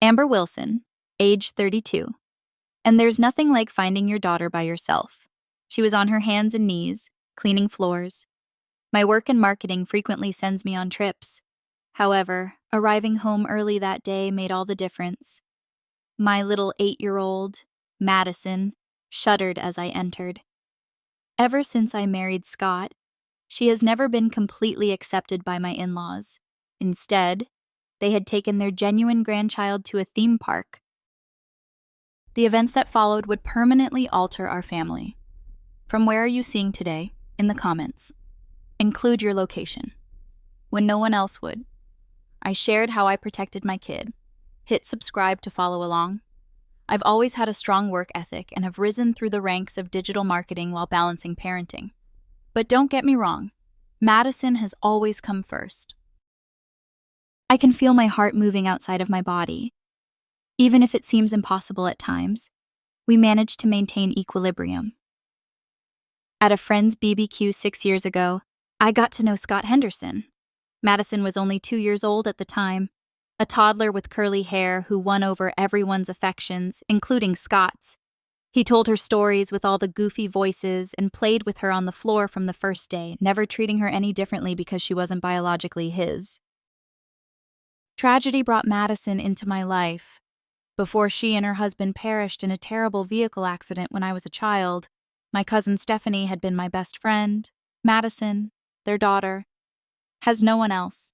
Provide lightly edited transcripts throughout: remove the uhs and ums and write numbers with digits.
Amber Wilson, age 32. And there's nothing like finding your daughter by yourself. She was on her hands and knees, cleaning floors. My work in marketing frequently sends me on trips. However, arriving home early that day made all the difference. My little 8-year-old, Madison, shuddered as I entered. Ever since I married Scott, she has never been completely accepted by my in-laws. Instead, they had taken their genuine grandchild to a theme park. The events that followed would permanently alter our family. From where are you seeing today? In the comments. Include your location. When no one else would. I shared how I protected my kid. Hit subscribe to follow along. I've always had a strong work ethic and have risen through the ranks of digital marketing while balancing parenting. But don't get me wrong, Madison has always come first. I can feel my heart moving outside of my body. Even if it seems impossible at times, we manage to maintain equilibrium. At a friend's BBQ 6 years ago, I got to know Scott Henderson. Madison was only 2 years old at the time, a toddler with curly hair who won over everyone's affections, including Scott's. He told her stories with all the goofy voices and played with her on the floor from the first day, never treating her any differently because she wasn't biologically his. Tragedy brought Madison into my life. Before she and her husband perished in a terrible vehicle accident when I was a child, my cousin Stephanie had been my best friend. Madison, their daughter, has no one else.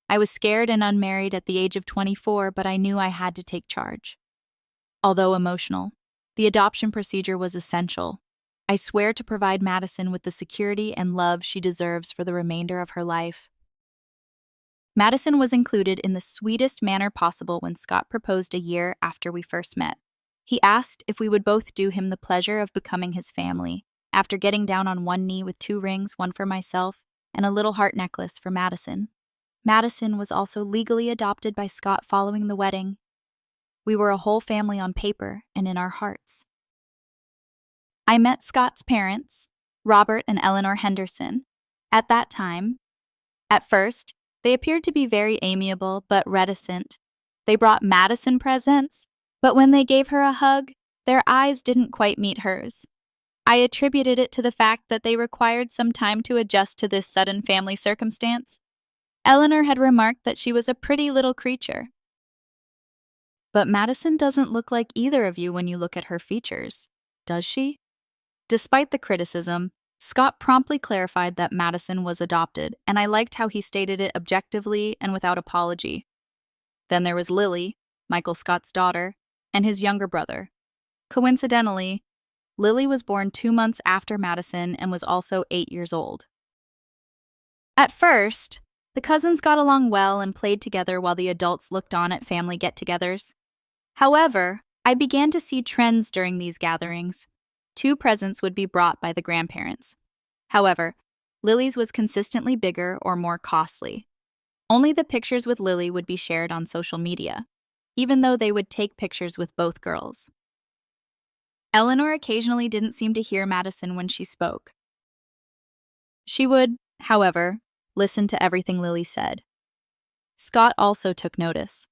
I was scared and unmarried at the age of 24, but I knew I had to take charge. Although emotional, the adoption procedure was essential. I swear to provide Madison with the security and love she deserves for the remainder of her life. Madison was included in the sweetest manner possible when Scott proposed a year after we first met. He asked if we would both do him the pleasure of becoming his family, after getting down on one knee with 2 rings, one for myself, and a little heart necklace for Madison. Madison was also legally adopted by Scott following the wedding. We were a whole family on paper and in our hearts. I met Scott's parents, Robert and Eleanor Henderson, at that time. At first, they appeared to be very amiable but reticent. They brought Madison presents, but when they gave her a hug, their eyes didn't quite meet hers. I attributed it to the fact that they required some time to adjust to this sudden family circumstance. Eleanor had remarked that she was a pretty little creature. But Madison doesn't look like either of you when you look at her features, does she? Despite the criticism, Scott promptly clarified that Madison was adopted, and I liked how he stated it objectively and without apology. Then there was Lily, Michael Scott's daughter, and his younger brother. Coincidentally, Lily was born 2 months after Madison and was also 8 years old. At first, the cousins got along well and played together while the adults looked on at family get-togethers. However, I began to see trends during these gatherings. 2 presents would be brought by the grandparents. However, Lily's was consistently bigger or more costly. Only the pictures with Lily would be shared on social media, even though they would take pictures with both girls. Eleanor occasionally didn't seem to hear Madison when she spoke. She would, however, listen to everything Lily said. Scott also took notice.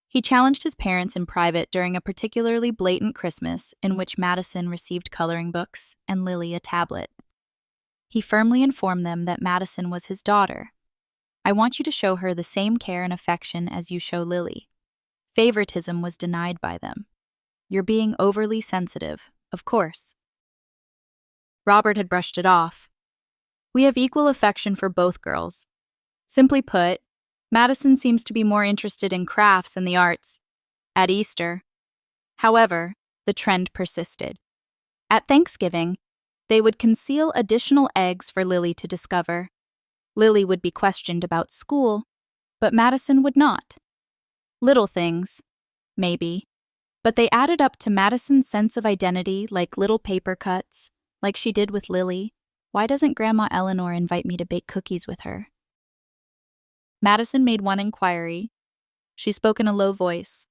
He challenged his parents in private during a particularly blatant Christmas in which Madison received coloring books and Lily a tablet. He firmly informed them that Madison was his daughter. I want you to show her the same care and affection as you show Lily. Favoritism was denied by them. You're being overly sensitive, of course. Robert had brushed it off. We have equal affection for both girls. Simply put, Madison seems to be more interested in crafts and the arts. At Easter, however, the trend persisted. At Thanksgiving, they would conceal additional eggs for Lily to discover. Lily would be questioned about school, but Madison would not. Little things, maybe, but they added up to Madison's sense of identity like little paper cuts, like she did with Lily. Why doesn't Grandma Eleanor invite me to bake cookies with her? Madison made one inquiry. She spoke in a low voice.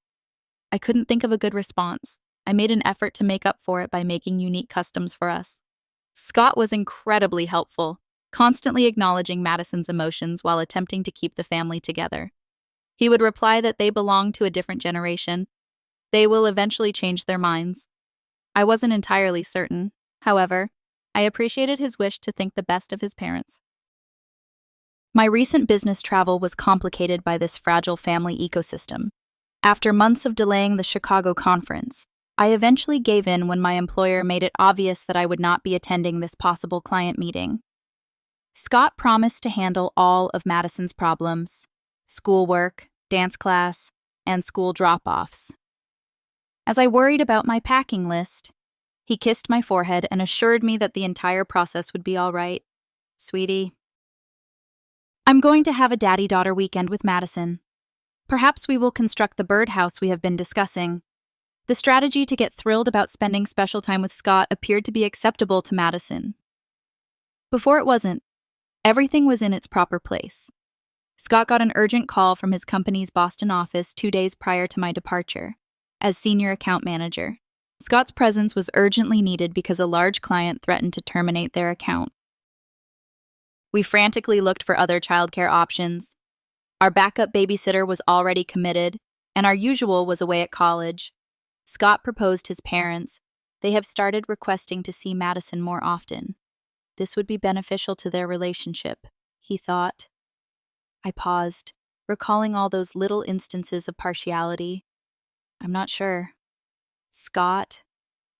I couldn't think of a good response. I made an effort to make up for it by making unique customs for us. Scott was incredibly helpful, constantly acknowledging Madison's emotions while attempting to keep the family together. He would reply that they belong to a different generation. They will eventually change their minds. I wasn't entirely certain. However, I appreciated his wish to think the best of his parents. My recent business travel was complicated by this fragile family ecosystem. After months of delaying the Chicago conference, I eventually gave in when my employer made it obvious that I would not be attending this possible client meeting. Scott promised to handle all of Madison's problems: schoolwork, dance class, and school drop-offs. As I worried about my packing list, he kissed my forehead and assured me that the entire process would be all right. Sweetie, I'm going to have a daddy-daughter weekend with Madison. Perhaps we will construct the birdhouse we have been discussing. The strategy to get thrilled about spending special time with Scott appeared to be acceptable to Madison. Before it wasn't. Everything was in its proper place. Scott got an urgent call from his company's Boston office 2 days prior to my departure. As senior account manager, Scott's presence was urgently needed because a large client threatened to terminate their account. We frantically looked for other childcare options. Our backup babysitter was already committed, and our usual was away at college. Scott proposed his parents. They have started requesting to see Madison more often. This would be beneficial to their relationship, he thought. I paused, recalling all those little instances of partiality. I'm not sure. Scott,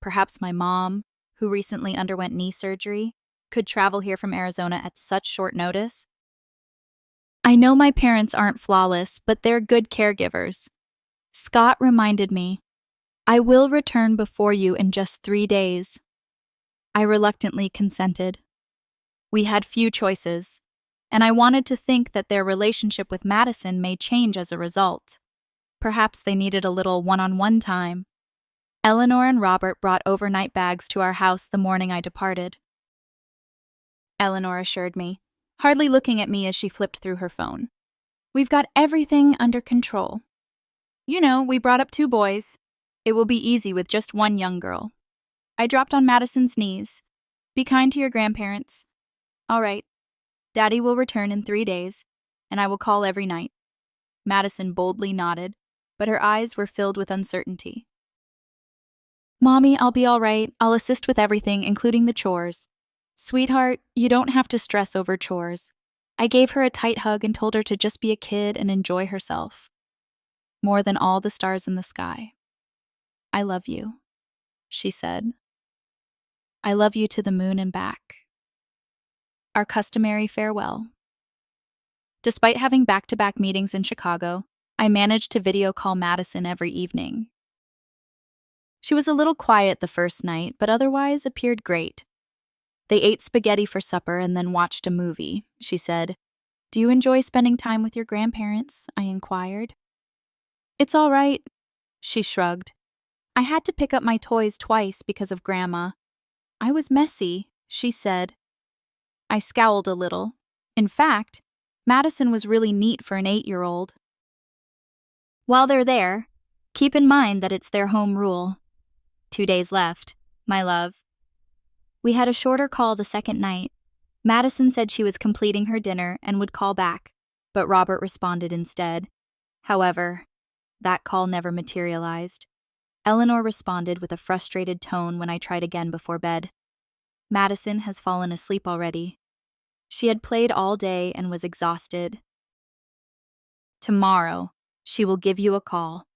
perhaps my mom, who recently underwent knee surgery, could travel here from Arizona at such short notice? I know my parents aren't flawless, but they're good caregivers. Scott reminded me, I will return before you in just 3 days. I reluctantly consented. We had few choices, and I wanted to think that their relationship with Madison may change as a result. Perhaps they needed a little one-on-one time. Eleanor and Robert brought overnight bags to our house the morning I departed. Eleanor assured me, hardly looking at me as she flipped through her phone. We've got everything under control. You know, we brought up 2 boys. It will be easy with just 1 young girl. I dropped on Madison's knees. Be kind to your grandparents. All right. Daddy will return in 3 days, and I will call every night. Madison boldly nodded, but her eyes were filled with uncertainty. Mommy, I'll be all right. I'll assist with everything, including the chores. Sweetheart, you don't have to stress over chores. I gave her a tight hug and told her to just be a kid and enjoy herself. More than all the stars in the sky. I love you, she said. I love you to the moon and back. Our customary farewell. Despite having back-to-back meetings in Chicago, I managed to video call Madison every evening. She was a little quiet the first night, but otherwise appeared great. They ate spaghetti for supper and then watched a movie, she said. Do you enjoy spending time with your grandparents? I inquired. It's all right, she shrugged. I had to pick up my toys twice because of Grandma. I was messy, she said. I scowled a little. In fact, Madison was really neat for an 8-year-old. While they're there, keep in mind that it's their home rule. 2 days left, my love. We had a shorter call the second night. Madison said she was completing her dinner and would call back, but Robert responded instead. However, that call never materialized. Eleanor responded with a frustrated tone when I tried again before bed. Madison has fallen asleep already. She had played all day and was exhausted. Tomorrow, she will give you a call.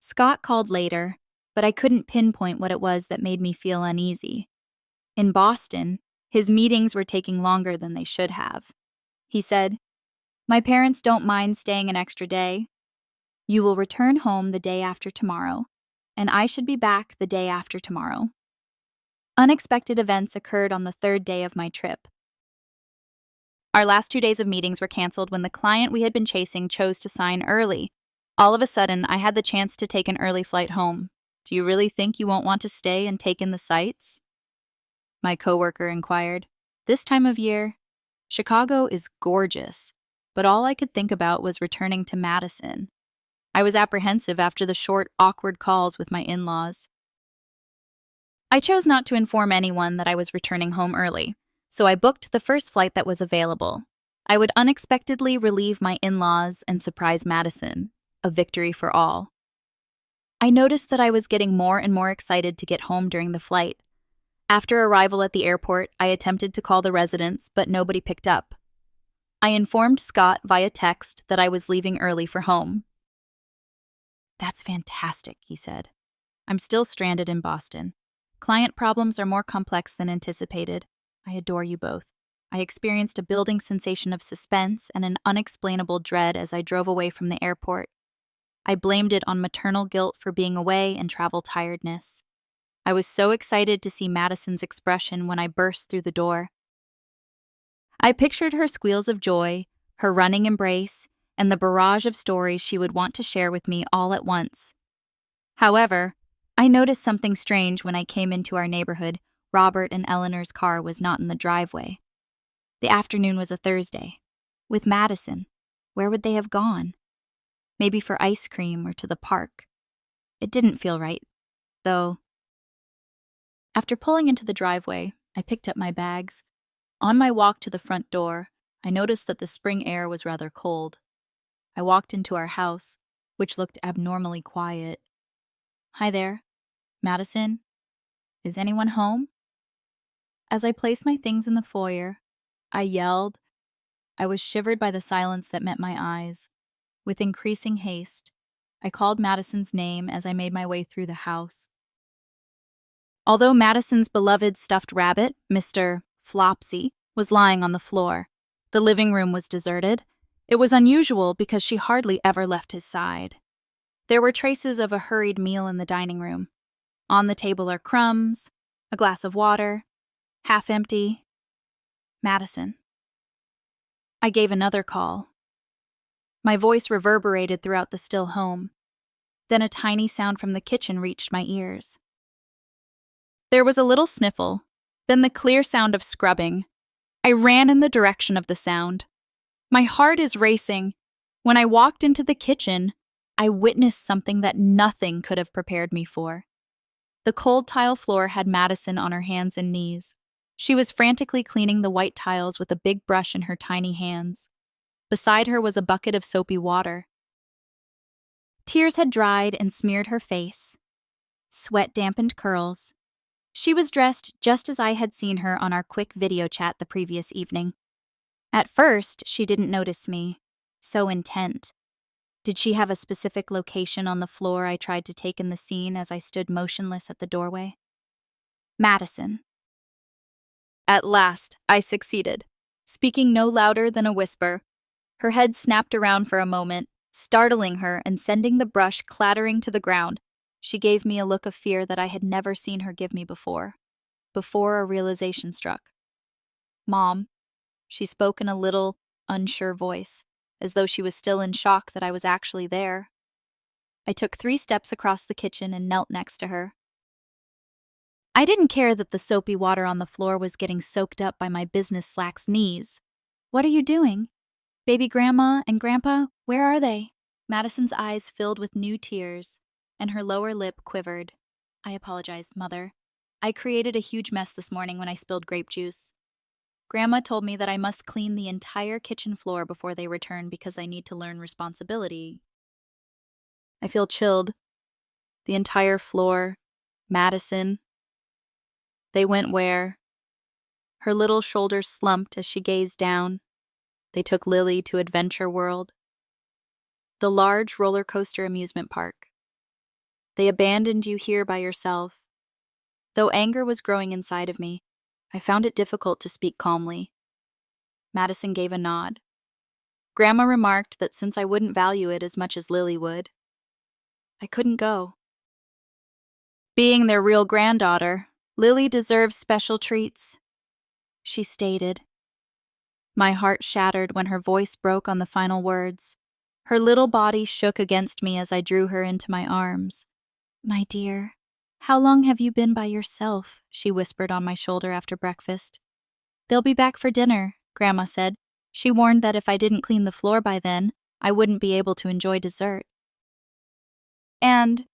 Scott called later, but I couldn't pinpoint what it was that made me feel uneasy. In Boston, his meetings were taking longer than they should have. He said, My parents don't mind staying an extra day. You will return home the day after tomorrow, and I should be back the day after tomorrow. Unexpected events occurred on the 3rd day of my trip. Our last 2 days of meetings were canceled when the client we had been chasing chose to sign early. All of a sudden, I had the chance to take an early flight home. Do you really think you won't want to stay and take in the sights? My coworker inquired. This time of year, Chicago is gorgeous, but all I could think about was returning to Madison. I was apprehensive after the short, awkward calls with my in-laws. I chose not to inform anyone that I was returning home early, so I booked the first flight that was available. I would unexpectedly relieve my in-laws and surprise Madison, a victory for all. I noticed that I was getting more and more excited to get home during the flight. After arrival at the airport, I attempted to call the residents, but nobody picked up. I informed Scott via text that I was leaving early for home. "That's fantastic," he said. "I'm still stranded in Boston. Client problems are more complex than anticipated. I adore you both." I experienced a building sensation of suspense and an unexplainable dread as I drove away from the airport. I blamed it on maternal guilt for being away and travel tiredness. I was so excited to see Madison's expression when I burst through the door. I pictured her squeals of joy, her running embrace, and the barrage of stories she would want to share with me all at once. However, I noticed something strange when I came into our neighborhood. Robert and Eleanor's car was not in the driveway. The afternoon was a Thursday. With Madison, where would they have gone? Maybe for ice cream or to the park. It didn't feel right, though. After pulling into the driveway, I picked up my bags. On my walk to the front door, I noticed that the spring air was rather cold. I walked into our house, which looked abnormally quiet. "Hi there. Madison? Is anyone home?" As I placed my things in the foyer, I yelled. I was shivered by the silence that met my eyes. With increasing haste, I called Madison's name as I made my way through the house. Although Madison's beloved stuffed rabbit, Mr. Flopsy, was lying on the floor, the living room was deserted. It was unusual because she hardly ever left his side. There were traces of a hurried meal in the dining room. On the table are crumbs, a glass of water, half empty. Madison. I gave another call. My voice reverberated throughout the still home. Then a tiny sound from the kitchen reached my ears. There was a little sniffle, then the clear sound of scrubbing. I ran in the direction of the sound. My heart is racing. When I walked into the kitchen, I witnessed something that nothing could have prepared me for. The cold tile floor had Madison on her hands and knees. She was frantically cleaning the white tiles with a big brush in her tiny hands. Beside her was a bucket of soapy water. Tears had dried and smeared her face. Sweat dampened curls. She was dressed just as I had seen her on our quick video chat the previous evening. At first, she didn't notice me. So intent. Did she have a specific location on the floor I tried to take in the scene as I stood motionless at the doorway? Madison. At last, I succeeded, speaking no louder than a whisper. Her head snapped around for a moment, startling her and sending the brush clattering to the ground. She gave me a look of fear that I had never seen her give me before a realization struck. "Mom," she spoke in a little, unsure voice, as though she was still in shock that I was actually there. I took 3 steps across the kitchen and knelt next to her. I didn't care that the soapy water on the floor was getting soaked up by my business slack's knees. "What are you doing? Baby Grandma and Grandpa, where are they?" Madison's eyes filled with new tears, and her lower lip quivered. "I apologize, Mother. I created a huge mess this morning when I spilled grape juice. Grandma told me that I must clean the entire kitchen floor before they return because I need to learn responsibility." I feel chilled. The entire floor, Madison. They went where? Her little shoulders slumped as she gazed down. They took Lily to Adventure World, the large roller coaster amusement park. They abandoned you here by yourself. Though anger was growing inside of me, I found it difficult to speak calmly. Madison gave a nod. Grandma remarked that since I wouldn't value it as much as Lily would, I couldn't go. Being their real granddaughter, Lily deserves special treats, she stated. My heart shattered when her voice broke on the final words. Her little body shook against me as I drew her into my arms. "My dear, how long have you been by yourself?" she whispered on my shoulder after breakfast. "They'll be back for dinner," Grandma said. She warned that if I didn't clean the floor by then, I wouldn't be able to enjoy dessert. And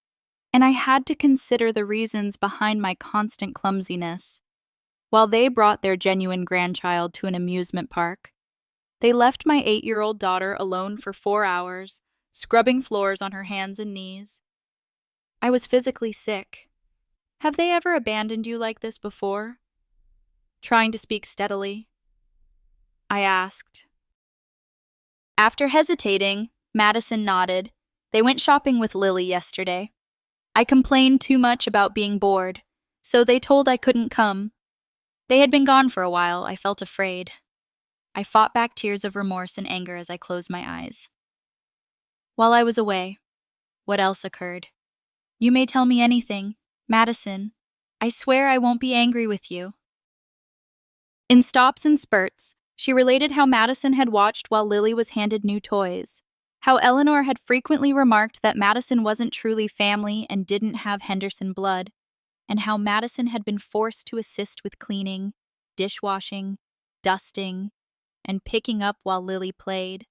I had to consider the reasons behind my constant clumsiness. While they brought their genuine grandchild to an amusement park, They left my 8-year-old daughter alone for 4 hours, scrubbing floors on her hands and knees. I was physically sick. Have they ever abandoned you like this before? Trying to speak steadily, I asked. After hesitating, Madison nodded. They went shopping with Lily yesterday. I complained too much about being bored, so they told I couldn't come. They had been gone for a while. I felt afraid. I fought back tears of remorse and anger as I closed my eyes. While I was away, what else occurred? You may tell me anything, Madison. I swear I won't be angry with you. In stops and spurts, she related how Madison had watched while Lily was handed new toys, how Eleanor had frequently remarked that Madison wasn't truly family and didn't have Henderson blood, and how Madison had been forced to assist with cleaning, dishwashing, dusting, and picking up while Lily played.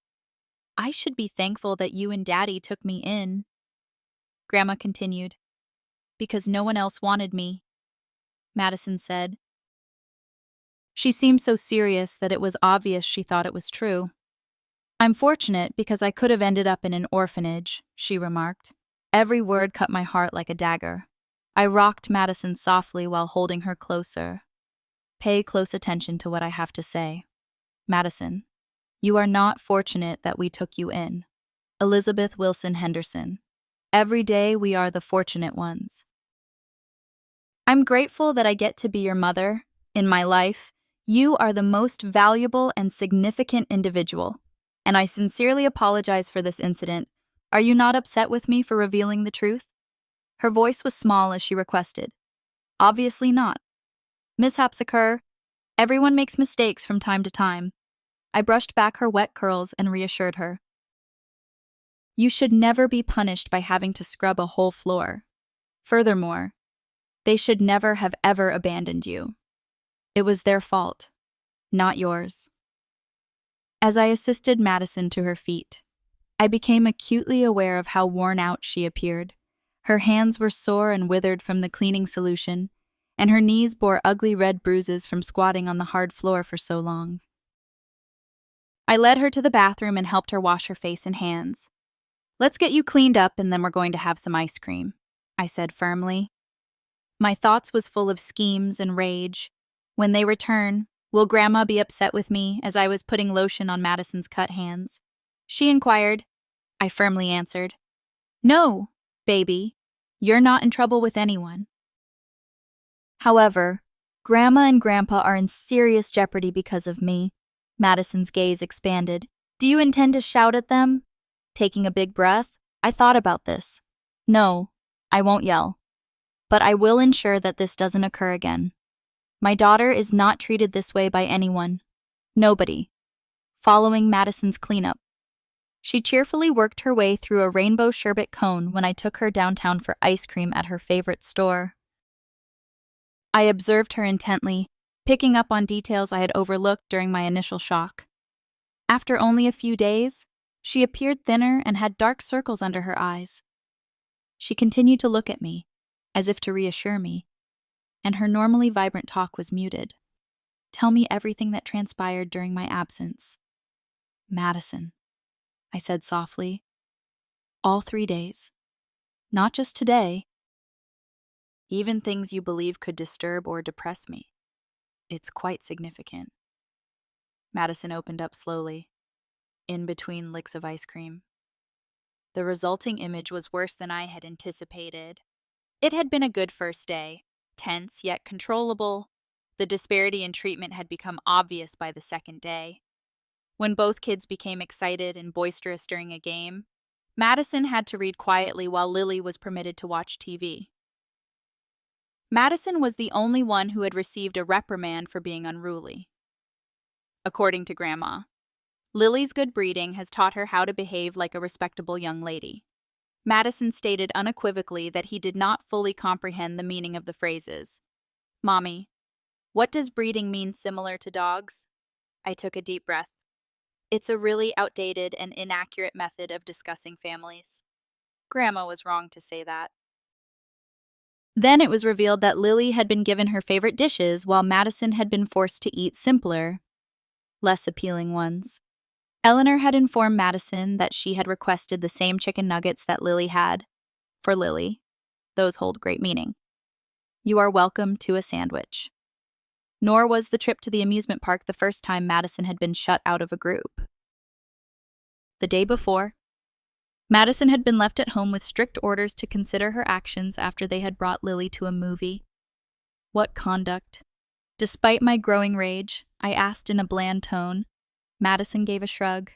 I should be thankful that you and Daddy took me in, Grandma continued. Because no one else wanted me, Madison said. She seemed so serious that it was obvious she thought it was true. I'm fortunate because I could have ended up in an orphanage, she remarked. Every word cut my heart like a dagger. I rocked Madison softly while holding her closer. Pay close attention to what I have to say. Madison, you are not fortunate that we took you in. Elizabeth Wilson Henderson. Every day we are the fortunate ones. I'm grateful that I get to be your mother. In my life, you are the most valuable and significant individual, and I sincerely apologize for this incident. Are you not upset with me for revealing the truth? Her voice was small as she requested. Obviously not. Mishaps occur. Everyone makes mistakes from time to time. I brushed back her wet curls and reassured her. You should never be punished by having to scrub a whole floor. Furthermore, they should never have ever abandoned you. It was their fault, not yours. As I assisted Madison to her feet, I became acutely aware of how worn out she appeared. Her hands were sore and withered from the cleaning solution, and her knees bore ugly red bruises from squatting on the hard floor for so long. I led her to the bathroom and helped her wash her face and hands. Let's get you cleaned up and then we're going to have some ice cream, I said firmly. My thoughts was full of schemes and rage. When they return, will Grandma be upset with me as I was putting lotion on Madison's cut hands? She inquired. I firmly answered, No, baby, you're not in trouble with anyone. However, Grandma and Grandpa are in serious jeopardy because of me. Madison's gaze expanded. Do you intend to shout at them? Taking a big breath, I thought about this. No, I won't yell. But I will ensure that this doesn't occur again. My daughter is not treated this way by anyone. Nobody. Following Madison's cleanup, she cheerfully worked her way through a rainbow sherbet cone when I took her downtown for ice cream at her favorite store. I observed her intently, picking up on details I had overlooked during my initial shock. After only a few days, she appeared thinner and had dark circles under her eyes. She continued to look at me, as if to reassure me, and her normally vibrant talk was muted. Tell me everything that transpired during my absence. Madison, I said softly. All 3 days. Not just today. Even things you believe could disturb or depress me. It's quite significant. Madison opened up slowly, in between licks of ice cream. The resulting image was worse than I had anticipated. It had been a good first day, tense yet controllable. The disparity in treatment had become obvious by the second day. When both kids became excited and boisterous during a game, Madison had to read quietly while Lily was permitted to watch TV. Madison was the only one who had received a reprimand for being unruly. According to Grandma, Lily's good breeding has taught her how to behave like a respectable young lady. Madison stated unequivocally that he did not fully comprehend the meaning of the phrases. Mommy, what does breeding mean similar to dogs? I took a deep breath. It's a really outdated and inaccurate method of discussing families. Grandma was wrong to say that. Then it was revealed that Lily had been given her favorite dishes while Madison had been forced to eat simpler, less appealing ones. Eleanor had informed Madison that she had requested the same chicken nuggets that Lily had. For Lily, those hold great meaning. You are welcome to a sandwich. Nor was the trip to the amusement park the first time Madison had been shut out of a group. The day before, Madison had been left at home with strict orders to consider her actions after they had brought Lily to a movie. What conduct? Despite my growing rage, I asked in a bland tone. Madison gave a shrug.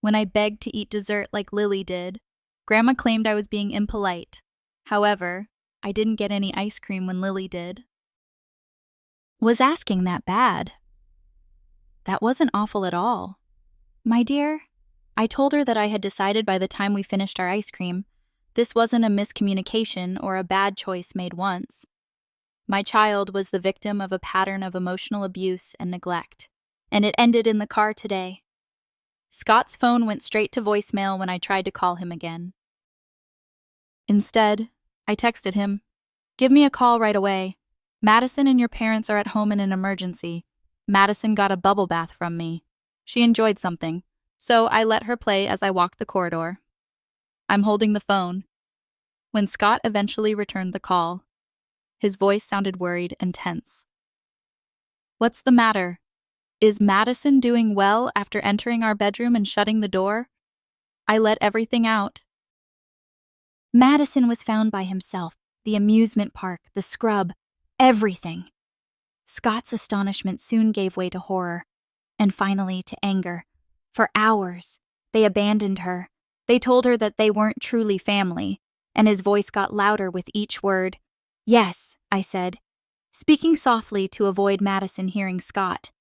When I begged to eat dessert like Lily did, Grandma claimed I was being impolite. However, I didn't get any ice cream when Lily did. Was asking that bad? That wasn't awful at all. My dear, I told her that I had decided by the time we finished our ice cream, this wasn't a miscommunication or a bad choice made once. My child was the victim of a pattern of emotional abuse and neglect, and it ended in the car today. Scott's phone went straight to voicemail when I tried to call him again. Instead, I texted him, "Give me a call right away. Madison and your parents are at home in an emergency. Madison got a bubble bath from me. She enjoyed something, so I let her play as I walked the corridor. I'm holding the phone." When Scott eventually returned the call, his voice sounded worried and tense. "What's the matter? Is Madison doing well after entering our bedroom and shutting the door?" I let everything out. Madison was found by himself, the amusement park, the scrub, everything. Scott's astonishment soon gave way to horror, and finally to anger. For hours, they abandoned her. They told her that they weren't truly family, and his voice got louder with each word. "Yes," I said, speaking softly to avoid Madison hearing Scott.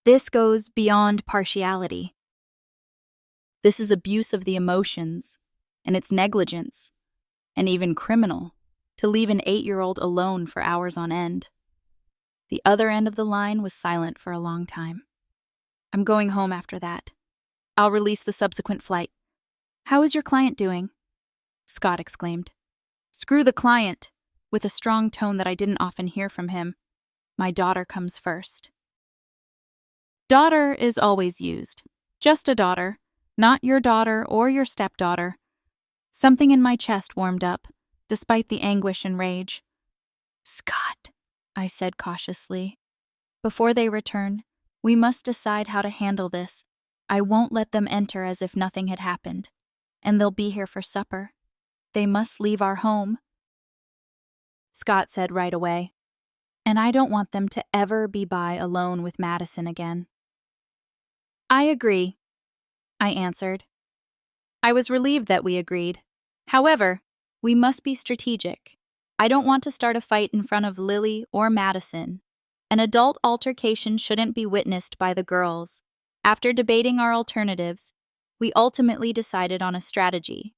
"This goes beyond partiality. This is abuse of the emotions, and it's negligence, and even criminal, to leave an 8-year-old alone for hours on end." The other end of the line was silent for a long time. "I'm going home after that. I'll release the subsequent flight." "How is your client doing?" Scott exclaimed. "Screw the client," with a strong tone that I didn't often hear from him. "My daughter comes first." Daughter is always used. Just a daughter, not your daughter or your stepdaughter. Something in my chest warmed up, despite the anguish and rage. "Scott," I said cautiously, "before they return, we must decide how to handle this. I won't let them enter as if nothing had happened, and they'll be here for supper. They must leave our home." Scott said right away, "And I don't want them to ever be by alone with Madison again." "I agree," I answered. I was relieved that we agreed. However, we must be strategic. I don't want to start a fight in front of Lily or Madison. An adult altercation shouldn't be witnessed by the girls. After debating our alternatives, we ultimately decided on a strategy.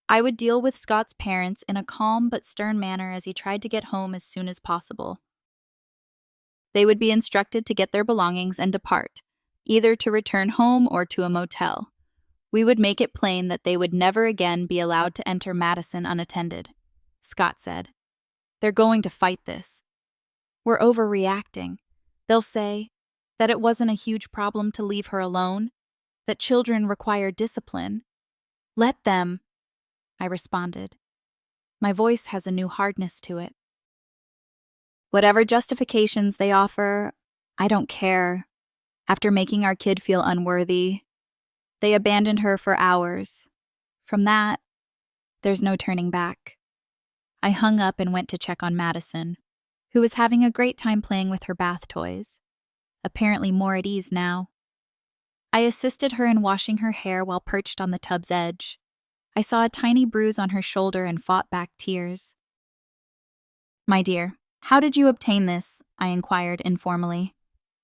I would deal with Scott's parents in a calm but stern manner as he tried to get home as soon as possible. They would be instructed to get their belongings and depart, either to return home or to a motel. We would make it plain that they would never again be allowed to enter Madison unattended. Scott said, "They're going to fight this. We're overreacting. They'll say that it wasn't a huge problem to leave her alone, that children require discipline. Let them," I responded. My voice has a new hardness to it. "Whatever justifications they offer, I don't care. After making our kid feel unworthy, they abandoned her for hours. From that, there's no turning back." I hung up and went to check on Madison, who was having a great time playing with her bath toys, apparently more at ease now. I assisted her in washing her hair while perched on the tub's edge. I saw a tiny bruise on her shoulder and fought back tears. "My dear, how did you obtain this?" I inquired informally.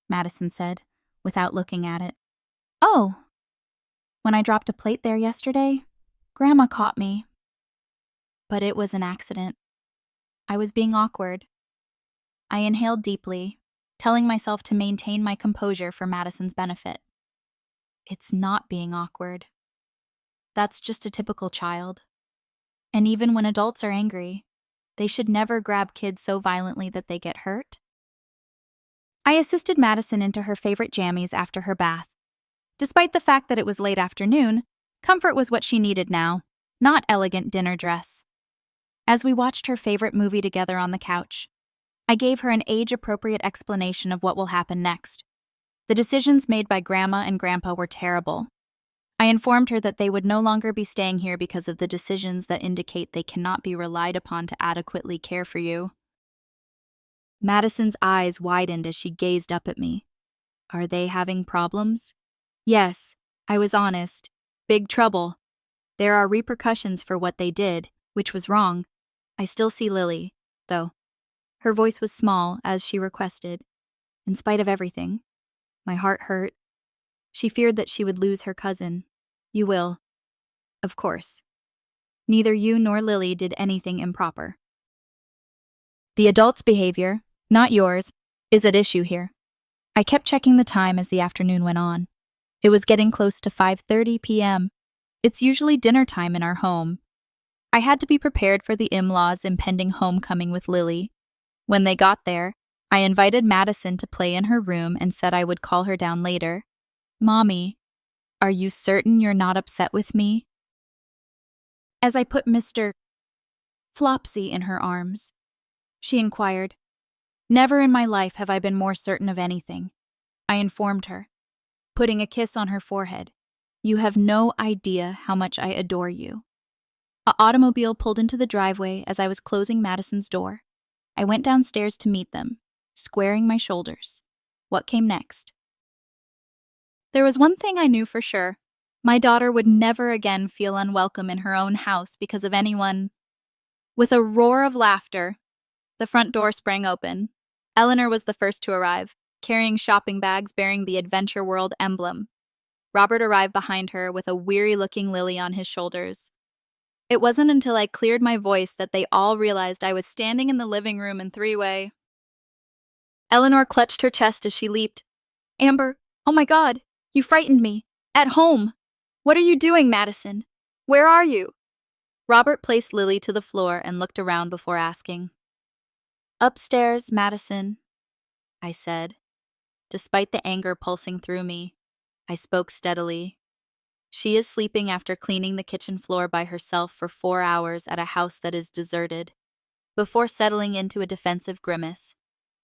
Madison said, without looking at it. "Oh, when I dropped a plate there yesterday, Grandma caught me. But it was an accident. I was being awkward." I inhaled deeply, telling myself to maintain my composure for Madison's benefit. It's not being awkward. That's just a typical child. And even when adults are angry, they should never grab kids so violently that they get hurt. I assisted Madison into her favorite jammies after her bath. Despite the fact that it was late afternoon, comfort was what she needed now, not elegant dinner dress. As we watched her favorite movie together on the couch, I gave her an age-appropriate explanation of what will happen next. The decisions made by Grandma and Grandpa were terrible. I informed her that they would no longer be staying here because of the decisions that indicate they cannot be relied upon to adequately care for you. Madison's eyes widened as she gazed up at me. Are they having problems? Yes, I was honest. Big trouble. There are repercussions for what they did, which was wrong. I still see Lily, though. Her voice was small, as she requested. In spite of everything, my heart hurt. She feared that she would lose her cousin. You will. Of course. Neither you nor Lily did anything improper. The adult's behavior, not yours, is at issue here. I kept checking the time as the afternoon went on. It was getting close to 5:30 p.m. It's usually dinner time in our home. I had to be prepared for the in-laws' impending homecoming with Lily. When they got there, I invited Madison to play in her room and said I would call her down later. Mommy, are you certain you're not upset with me? As I put Mr. Flopsy in her arms, she inquired. Never in my life have I been more certain of anything, I informed her, putting a kiss on her forehead. You have no idea how much I adore you. An automobile pulled into the driveway as I was closing Madison's door. I went downstairs to meet them, squaring my shoulders. What came next? There was one thing I knew for sure. My daughter would never again feel unwelcome in her own house because of anyone. With a roar of laughter, the front door sprang open. Eleanor was the first to arrive, carrying shopping bags bearing the Adventure World emblem. Robert arrived behind her with a weary-looking Lily on his shoulders. It wasn't until I cleared my voice that they all realized I was standing in the living room in three-way. Eleanor clutched her chest as she leaped. Amber, oh my God, you frightened me. At home. What are you doing, Madison? Where are you? Robert placed Lily to the floor and looked around before asking. Upstairs, Madison, I said. Despite the anger pulsing through me, I spoke steadily. She is sleeping after cleaning the kitchen floor by herself for 4 hours at a house that is deserted. Before settling into a defensive grimace,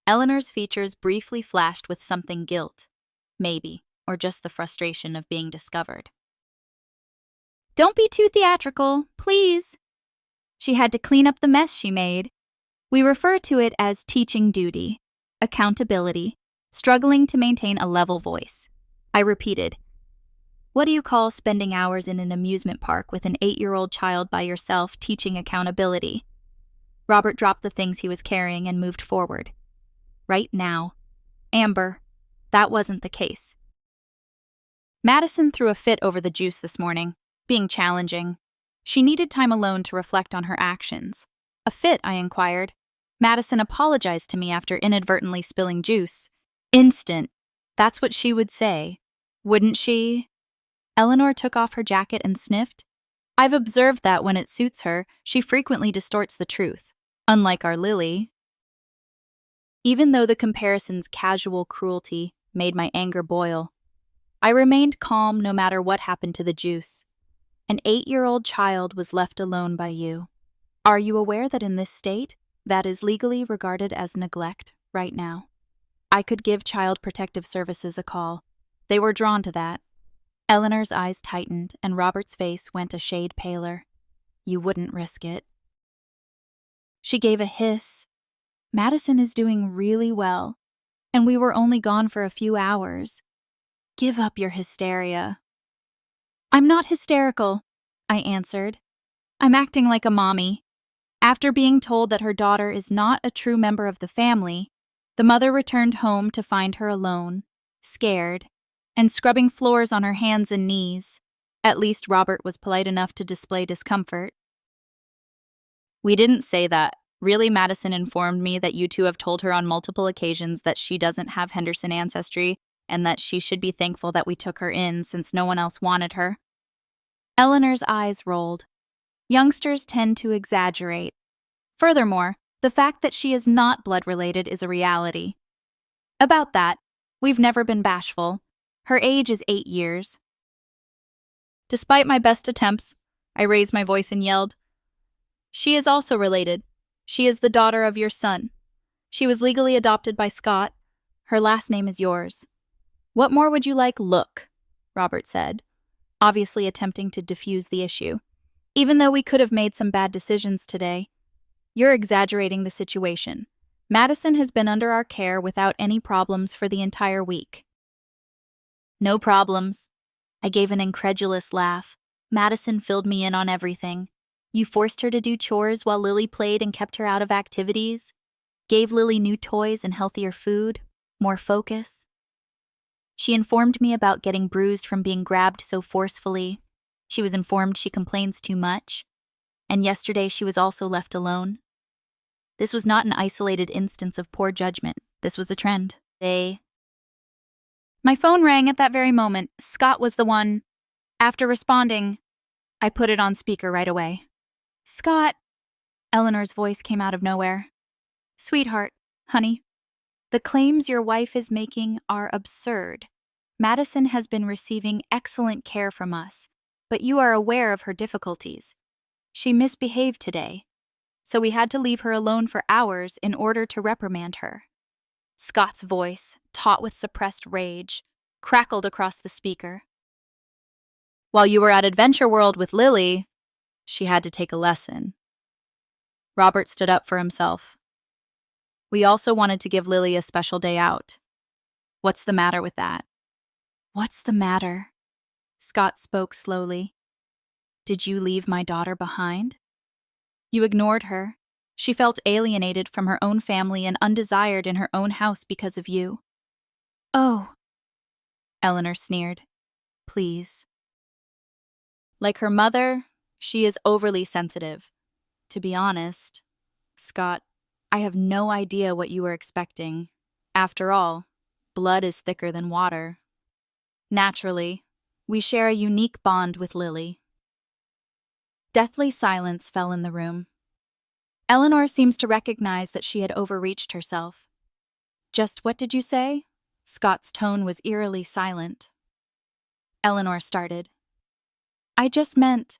Eleanor's features briefly flashed with something guilt, maybe, or just the frustration of being discovered. Don't be too theatrical, please. She had to clean up the mess she made. We refer to it as teaching duty, accountability, struggling to maintain a level voice. I repeated, what do you call spending hours in an amusement park with an 8-year-old child by yourself teaching accountability? Robert dropped the things he was carrying and moved forward. Right now. Amber, that wasn't the case. Madison threw a fit over the juice this morning, being challenging. She needed time alone to reflect on her actions. A fit, I inquired. Madison apologized to me after inadvertently spilling juice. Instant. That's what she would say. Wouldn't she? Eleanor took off her jacket and sniffed. I've observed that when it suits her, she frequently distorts the truth, unlike our Lily. Even though the comparison's casual cruelty made my anger boil, I remained calm no matter what happened to the juice. An 8-year-old child was left alone by you. Are you aware that in this state, that is legally regarded as neglect right now? I could give Child Protective Services a call. They were drawn to that. Eleanor's eyes tightened, and Robert's face went a shade paler. You wouldn't risk it. She gave a hiss. Madison is doing really well, and we were only gone for a few hours. Give up your hysteria. I'm not hysterical, I answered. I'm acting like a mommy. After being told that her daughter is not a true member of the family, the mother returned home to find her alone, scared, and scrubbing floors on her hands and knees. At least Robert was polite enough to display discomfort. We didn't say that. Really, Madison informed me that you two have told her on multiple occasions that she doesn't have Henderson ancestry and that she should be thankful that we took her in since no one else wanted her. Eleanor's eyes rolled. Youngsters tend to exaggerate. Furthermore, the fact that she is not blood-related is a reality. About that, we've never been bashful. Her age is 8 years. Despite my best attempts, I raised my voice and yelled, "She is also related. She is the daughter of your son. She was legally adopted by Scott. Her last name is yours." "What more would you like?" "Look," Robert said, obviously attempting to diffuse the issue. "Even though we could have made some bad decisions today, you're exaggerating the situation. Madison has been under our care without any problems for the entire week." "No problems." I gave an incredulous laugh. "Madison filled me in on everything. You forced her to do chores while Lily played and kept her out of activities. Gave Lily new toys and healthier food, more focus. She informed me about getting bruised from being grabbed so forcefully. She was informed she complains too much. And yesterday she was also left alone. This was not an isolated instance of poor judgment. This was a trend. My phone rang at that very moment. Scott was the one. After responding, I put it on speaker right away. "Scott," Eleanor's voice came out of nowhere. "Sweetheart, honey, the claims your wife is making are absurd. Madison has been receiving excellent care from us, but you are aware of her difficulties. She misbehaved today, so we had to leave her alone for hours in order to reprimand her." Scott's voice, taut with suppressed rage, crackled across the speaker. "While you were at Adventure World with Lily, she had to take a lesson." Robert stood up for himself. "We also wanted to give Lily a special day out. What's the matter with that?" "What's the matter?" Scott spoke slowly. "Did you leave my daughter behind? You ignored her. She felt alienated from her own family and undesired in her own house because of you." "Oh," Eleanor sneered. "Please." Like her mother, she is overly sensitive. To be honest, Scott, I have no idea what you were expecting. After all, blood is thicker than water. Naturally, we share a unique bond with Lily. Deathly silence fell in the room. Eleanor seems to recognize that she had overreached herself. "Just what did you say?" Scott's tone was eerily silent. Eleanor started. "I just meant—"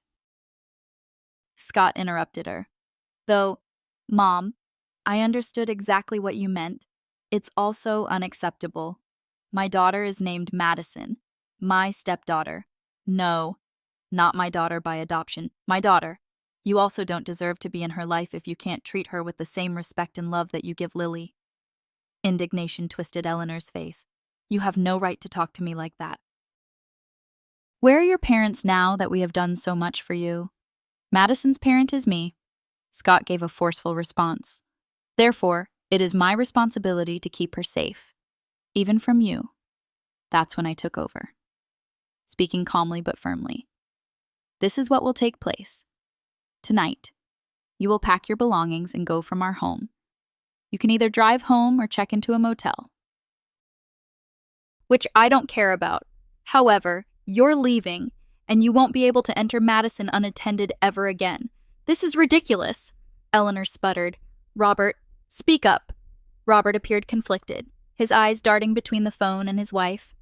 Scott interrupted her. "Though, Mom, I understood exactly what you meant. It's also unacceptable. My daughter is named Madison. My stepdaughter. No, not my daughter by adoption. My daughter. You also don't deserve to be in her life if you can't treat her with the same respect and love that you give Lily." Indignation twisted Eleanor's face. "You have no right to talk to me like that. Where are your parents now that we have done so much for you?" "Madison's parent is me." Scott gave a forceful response. "Therefore, it is my responsibility to keep her safe. Even from you." That's when I took over, speaking calmly but firmly. "This is what will take place. Tonight, you will pack your belongings and go from our home. You can either drive home or check into a motel." "Which I don't care about. However, you're leaving, and you won't be able to enter Madison unattended ever again. This is ridiculous," Eleanor sputtered. "Robert, speak up." Robert appeared conflicted, his eyes darting between the phone and his wife.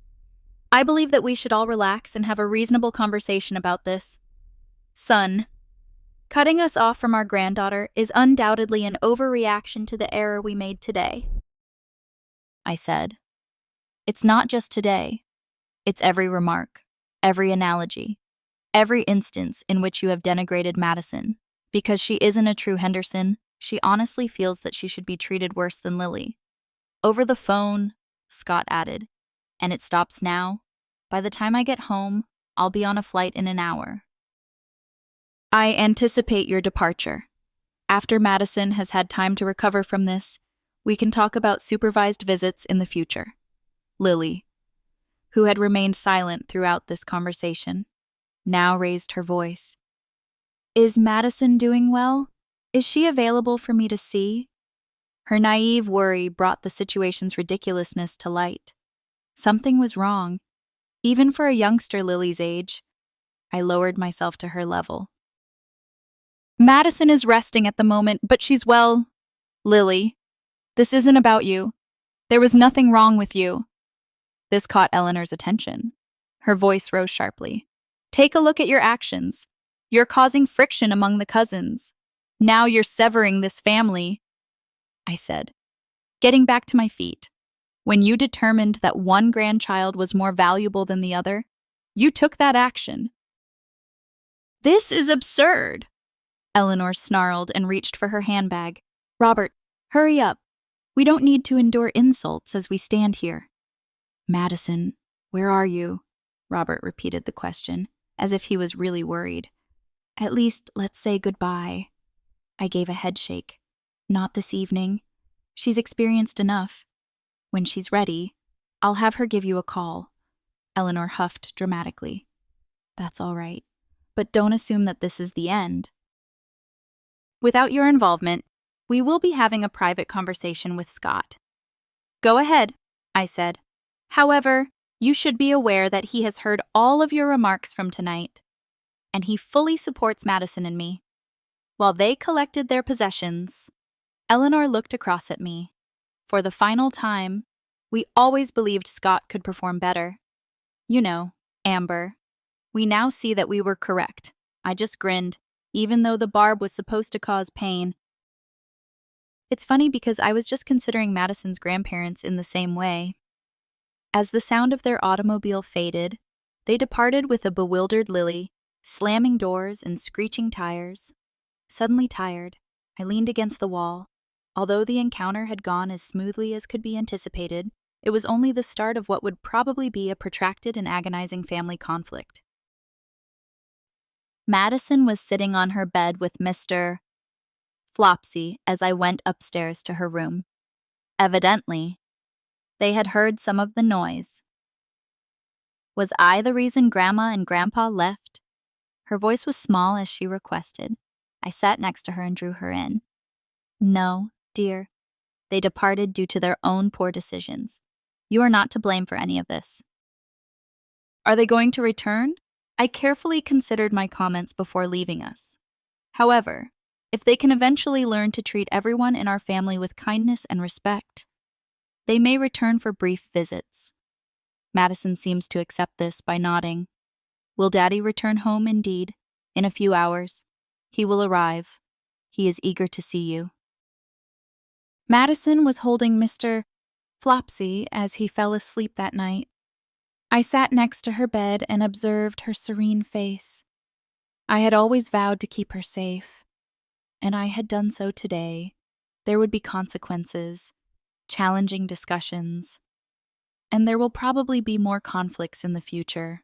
"I believe that we should all relax and have a reasonable conversation about this. Son, cutting us off from our granddaughter is undoubtedly an overreaction to the error we made today," I said. "It's not just today. It's every remark, every analogy, every instance in which you have denigrated Madison. Because she isn't a true Henderson, she honestly feels that she should be treated worse than Lily. Over the phone," Scott added, "and it stops now. By the time I get home, I'll be on a flight in an hour. I anticipate your departure. After Madison has had time to recover from this, we can talk about supervised visits in the future." Lily, who had remained silent throughout this conversation, now raised her voice. "Is Madison doing well? Is she available for me to see?" Her naive worry brought the situation's ridiculousness to light. Something was wrong. Even for a youngster Lily's age, I lowered myself to her level. "Madison is resting at the moment, but she's well." "Lily, this isn't about you. There was nothing wrong with you." This caught Eleanor's attention. Her voice rose sharply. Take a look at your actions. You're causing friction among the cousins. Now you're severing this family, I said, getting back to my feet. When you determined that one grandchild was more valuable than the other, you took that action. This is absurd, Eleanor snarled and reached for her handbag. Robert, hurry up. We don't need to endure insults as we stand here. Madison, where are you? Robert repeated the question, as if he was really worried. At least, let's say goodbye. I gave a headshake. Not this evening. She's experienced enough. When she's ready, I'll have her give you a call. Eleanor huffed dramatically. That's all right. But don't assume that this is the end. Without your involvement, we will be having a private conversation with Scott. Go ahead, I said. However, you should be aware that he has heard all of your remarks from tonight, and he fully supports Madison and me. While they collected their possessions, Eleanor looked across at me. For the final time, we always believed Scott could perform better. You know, Amber. We now see that we were correct. I just grinned, even though the barb was supposed to cause pain. It's funny because I was just considering Madison's grandparents in the same way. As the sound of their automobile faded, they departed with a bewildered Lily, slamming doors and screeching tires. Suddenly tired, I leaned against the wall. Although the encounter had gone as smoothly as could be anticipated, it was only the start of what would probably be a protracted and agonizing family conflict. Madison was sitting on her bed with Mr. Flopsy as I went upstairs to her room. Evidently, they had heard some of the noise. Was I the reason Grandma and Grandpa left? Her voice was small as she requested. I sat next to her and drew her in. No, dear. They departed due to their own poor decisions. You are not to blame for any of this. Are they going to return? I carefully considered my comments before leaving us. However, if they can eventually learn to treat everyone in our family with kindness and respect, they may return for brief visits. Madison seems to accept this by nodding. Will Daddy return home indeed? In a few hours. He will arrive. He is eager to see you. Madison was holding Mr. Flopsy as he fell asleep that night. I sat next to her bed and observed her serene face. I had always vowed to keep her safe, and I had done so today. There would be consequences, challenging discussions, and there will probably be more conflicts in the future.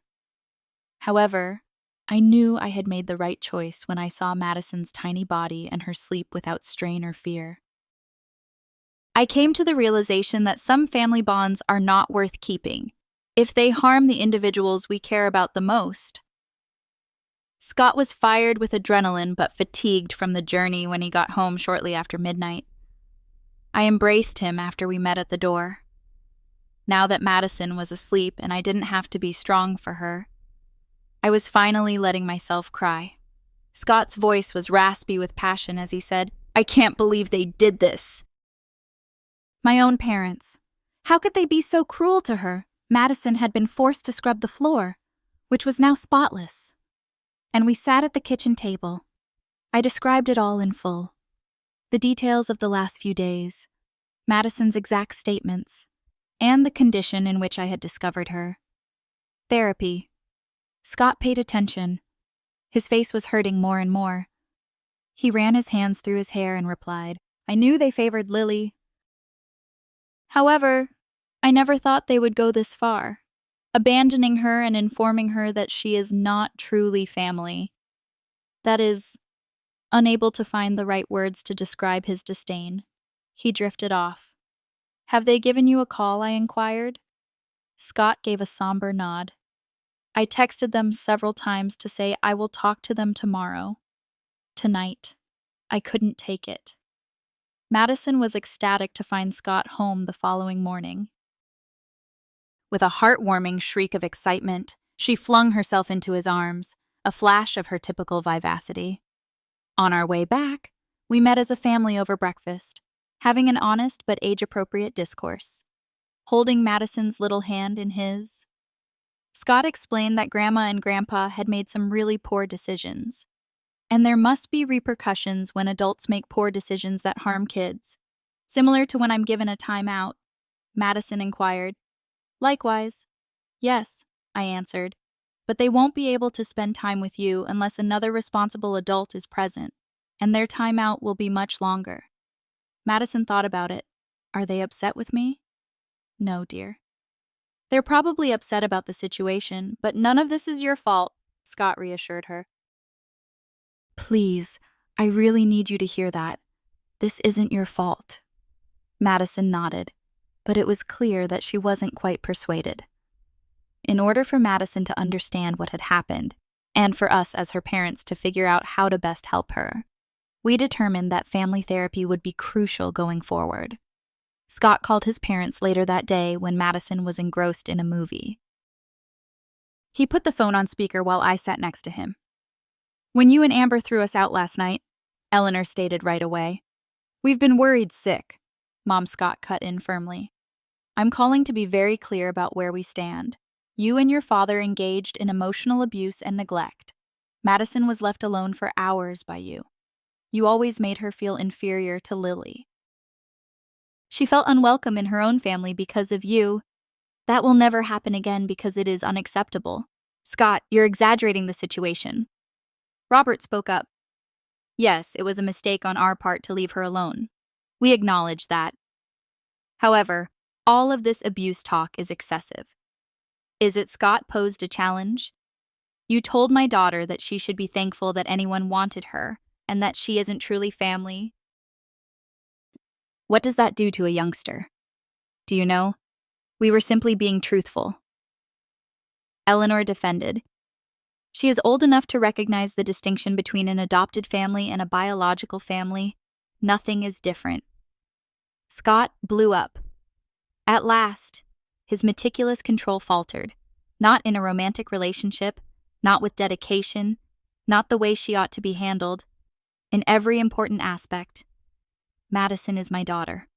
However, I knew I had made the right choice when I saw Madison's tiny body and her sleep without strain or fear. I came to the realization that some family bonds are not worth keeping if they harm the individuals we care about the most. Scott was fired with adrenaline but fatigued from the journey when he got home shortly after midnight. I embraced him after we met at the door. Now that Madison was asleep and I didn't have to be strong for her, I was finally letting myself cry. Scott's voice was raspy with passion as he said, I can't believe they did this. My own parents. How could they be so cruel to her? Madison had been forced to scrub the floor, which was now spotless. And we sat at the kitchen table. I described it all in full. The details of the last few days, Madison's exact statements, and the condition in which I had discovered her. Therapy. Scott paid attention. His face was hurting more and more. He ran his hands through his hair and replied, I knew they favored Lily. However, I never thought they would go this far, abandoning her and informing her that she is not truly family. That is, unable to find the right words to describe his disdain. He drifted off. Have they given you a call? I inquired. Scott gave a somber nod. I texted them several times to say I will talk to them tomorrow. Tonight. I couldn't take it. Madison was ecstatic to find Scott home the following morning. With a heartwarming shriek of excitement, she flung herself into his arms, a flash of her typical vivacity. On our way back, we met as a family over breakfast, having an honest but age-appropriate discourse. holding Madison's little hand in his. Scott explained that Grandma and Grandpa had made some really poor decisions, and there must be repercussions when adults make poor decisions that harm kids. Similar to when I'm given a timeout, Madison inquired. Likewise. Yes, I answered, but they won't be able to spend time with you unless another responsible adult is present, and their timeout will be much longer. Madison thought about it. Are they upset with me? No, dear. They're probably upset about the situation, but none of this is your fault, Scott reassured her. Please, I really need you to hear that. This isn't your fault. Madison nodded, but it was clear that she wasn't quite persuaded. In order for Madison to understand what had happened, and for us as her parents to figure out how to best help her, we determined that family therapy would be crucial going forward. Scott called his parents later that day when Madison was engrossed in a movie. He put the phone on speaker while I sat next to him. When you and Amber threw us out last night, Eleanor stated right away. We've been worried sick, Mom Scott cut in firmly. I'm calling to be very clear about where we stand. You and your father engaged in emotional abuse and neglect. Madison was left alone for hours by you. You always made her feel inferior to Lily. She felt unwelcome in her own family because of you. That will never happen again because it is unacceptable. Scott, you're exaggerating the situation. Robert spoke up. Yes, it was a mistake on our part to leave her alone. We acknowledge that. However, all of this abuse talk is excessive. Is it Scott posed a challenge? You told my daughter that she should be thankful that anyone wanted her, and that she isn't truly family. What does that do to a youngster? Do you know? We were simply being truthful. Eleanor defended. She is old enough to recognize the distinction between an adopted family and a biological family. Nothing is different. Scott blew up. At last, his meticulous control faltered. Not in a romantic relationship, not with dedication, not the way she ought to be handled. In every important aspect, Madison is my daughter.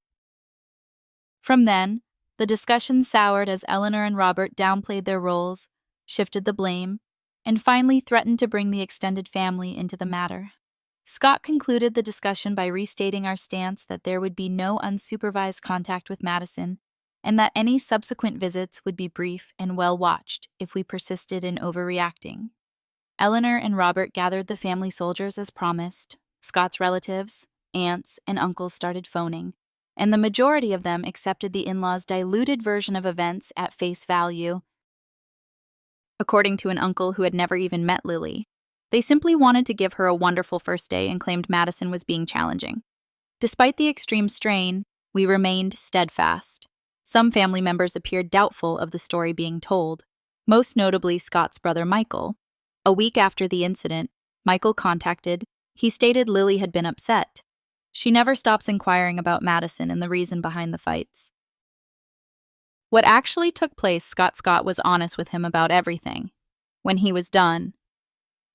From then, the discussion soured as Eleanor and Robert downplayed their roles, shifted the blame, and finally threatened to bring the extended family into the matter. Scott concluded the discussion by restating our stance that there would be no unsupervised contact with Madison, and that any subsequent visits would be brief and well-watched if we persisted in overreacting. Eleanor and Robert gathered the family soldiers as promised. Scott's relatives, aunts, and uncles started phoning, and the majority of them accepted the in-laws' diluted version of events at face value. According to an uncle who had never even met Lily, they simply wanted to give her a wonderful first day and claimed Madison was being challenging. Despite the extreme strain, we remained steadfast. Some family members appeared doubtful of the story being told, most notably Scott's brother Michael. A week after the incident, Michael contacted. He stated Lily had been upset. She never stops inquiring about Madison and the reason behind the fights. What actually took place, Scott was honest with him about everything. When he was done,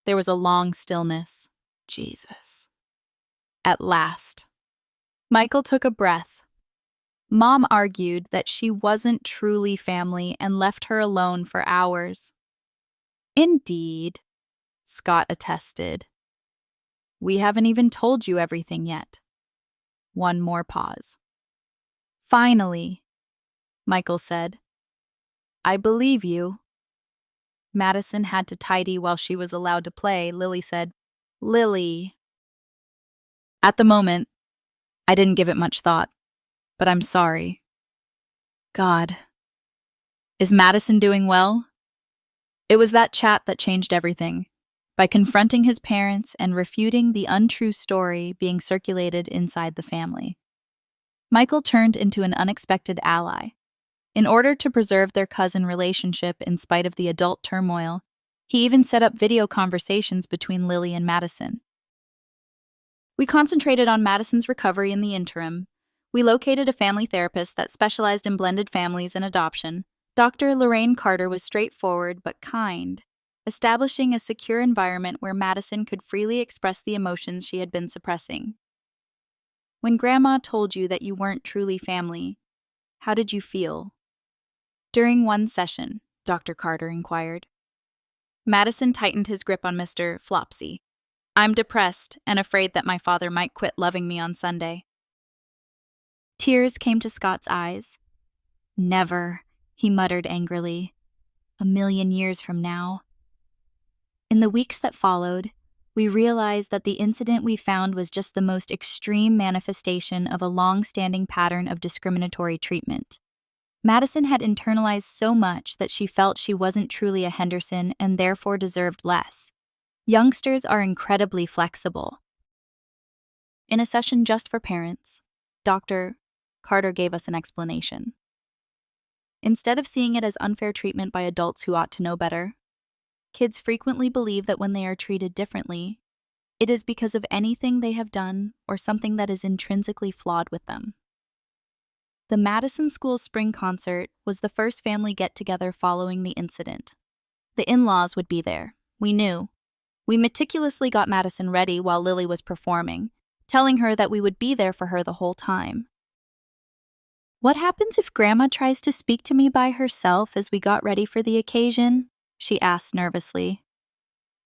there was a long stillness. Jesus. At last. Michael took a breath. Mom argued that she wasn't truly family and left her alone for hours. Indeed, Scott attested. We haven't even told you everything yet. One more pause. Finally, Michael said, I believe you. Madison had to tidy while she was allowed to play. Lily said, Lily. At the moment, I didn't give it much thought, but I'm sorry. God. Is Madison doing well? It was that chat that changed everything. By confronting his parents and refuting the untrue story being circulated inside the family. Michael turned into an unexpected ally. In order to preserve their cousin relationship in spite of the adult turmoil, he even set up video conversations between Lily and Madison. We concentrated on Madison's recovery in the interim. We located a family therapist that specialized in blended families and adoption. Dr. Lorraine Carter was straightforward but kind, establishing a secure environment where Madison could freely express the emotions she had been suppressing. When Grandma told you that you weren't truly family, how did you feel? During one session, Dr. Carter inquired. Madison tightened his grip on Mr. Flopsy. I'm depressed and afraid that my father might quit loving me on Sunday. Tears came to Scott's eyes. Never, he muttered angrily. 1,000,000 years from now. In the weeks that followed, we realized that the incident we found was just the most extreme manifestation of a long-standing pattern of discriminatory treatment. Madison had internalized so much that she felt she wasn't truly a Henderson and therefore deserved less. Youngsters are incredibly flexible. In a session just for parents, Dr. Carter gave us an explanation. Instead of seeing it as unfair treatment by adults who ought to know better, kids frequently believe that when they are treated differently, it is because of anything they have done or something that is intrinsically flawed with them. The Madison School Spring Concert was the first family get-together following the incident. The in-laws would be there, we knew. We meticulously got Madison ready while Lily was performing, telling her that we would be there for her the whole time. What happens if Grandma tries to speak to me by herself as we got ready for the occasion? She asked nervously.